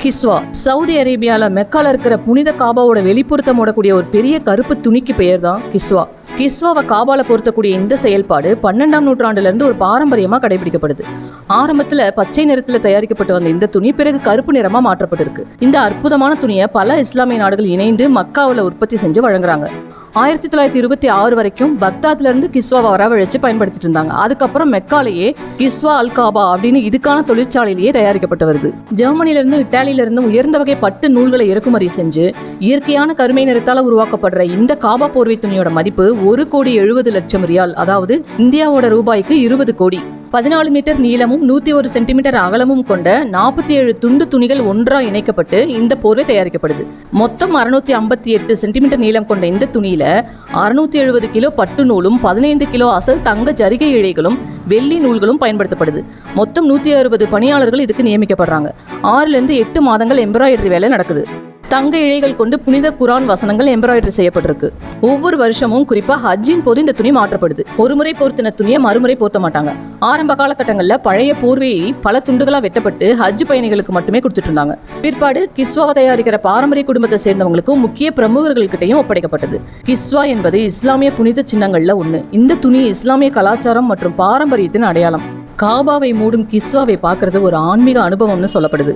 கிஸ்வா Saudi அரேபியால மெக்கால இருக்கிற புனித காபாவோட வெளிப்புறத்தை மூடக்கூடிய ஒரு பெரிய கருப்பு துணிக்கு பெயர் தான் கிஸ்வா. கிஸ்வாவை காபால பொருத்தக்கூடிய இந்த செயல்பாடு 12ஆம் நூற்றாண்டுல இருந்து ஒரு பாரம்பரியமா கடைபிடிக்கப்படுது. ஆரம்பத்துல பச்சை நிறத்துல தயாரிக்கப்பட்டு வந்த இந்த துணி பிறகு கருப்பு நிறமா மாற்றப்பட்டிருக்கு. இந்த அற்புதமான துணியை பல இஸ்லாமிய நாடுகள் இணைந்து மக்காவில் உற்பத்தி செஞ்சு வழங்குறாங்க. 1926 வரைக்கும் பக்தாத்ல இருந்து கிஸ்வாவை வரவழைச்சு பயன்படுத்திட்டு இருந்தாங்க. அதுக்கப்புறம் மெக்காலேயே கிஸ்வா அல் காபா அப்படின்னு இதுக்கான தொழிற்சாலையிலேயே தயாரிக்கப்பட்டு வருது. ஜெர்மனில இருந்து இத்தாலியில இருந்து உயர்ந்த வகை பட்டு நூல்களை இறக்குமதி செஞ்சு இயற்கையான கருமை நிறத்தால உருவாக்கப்படுற இந்த காபா போர்வை துணியோட மதிப்பு 1,70,00,000 ரியால், அதாவது இந்தியாவோட ரூபாய்க்கு 20 கோடி. 14 மீட்டர் நீளமும் 101 சென்டிமீட்டர் அகலமும் கொண்ட 47 துண்டு துணிகள் ஒன்றா இணைக்கப்பட்டு இந்த போர்வை தயாரிக்கப்படுது. மொத்தம் 658 சென்டிமீட்டர் நீளம் கொண்ட இந்த துணியில 670 கிலோ பட்டு நூலும் 15 கிலோ அசல் தங்க ஜரிகை இழைகளும் வெள்ளி நூல்களும் பயன்படுத்தப்படுது. மொத்தம் 160 பணியாளர்கள் இதுக்கு நியமிக்கப்படுறாங்க. 6 to 8 மாதங்கள் எம்ப்ராய்டரி வேலை நடக்குது. தங்க இழைகள் கொண்டு புனித குரான் வசனங்கள் எம்ப்ராய்டரி செய்யப்பட்டிருக்கு. ஒவ்வொரு வருஷமும் குறிப்பா ஹஜ்ஜின் போது இந்த துணி மாற்றப்படுது. ஒரு முறை போர்த்தின துணியை மறுமுறை போர்த்த மாட்டாங்க. ஆரம்ப காலகட்டங்களில் பழைய போர்வையை பல துண்டுகளா வெட்டப்பட்டு ஹஜ் பயணிகளுக்கு மட்டுமே கொடுத்துட்டு இருந்தாங்க. பிற்பாடு கிஸ்வாவை தயாரிக்கிற பாரம்பரிய குடும்பத்தை சேர்ந்தவங்களுக்கும் முக்கிய பிரமுகர்கள்கிட்டையும் ஒப்படைக்கப்பட்டது. கிஸ்வா என்பது இஸ்லாமிய புனித சின்னங்கள்ல ஒண்ணு. இந்த துணி இஸ்லாமிய கலாச்சாரம் மற்றும் பாரம்பரியத்தின் அடையாளம். காபாவை மூடும் கிஸ்வாவை பார்க்கறது ஒரு ஆன்மீக அனுபவம்னு சொல்லப்படுது.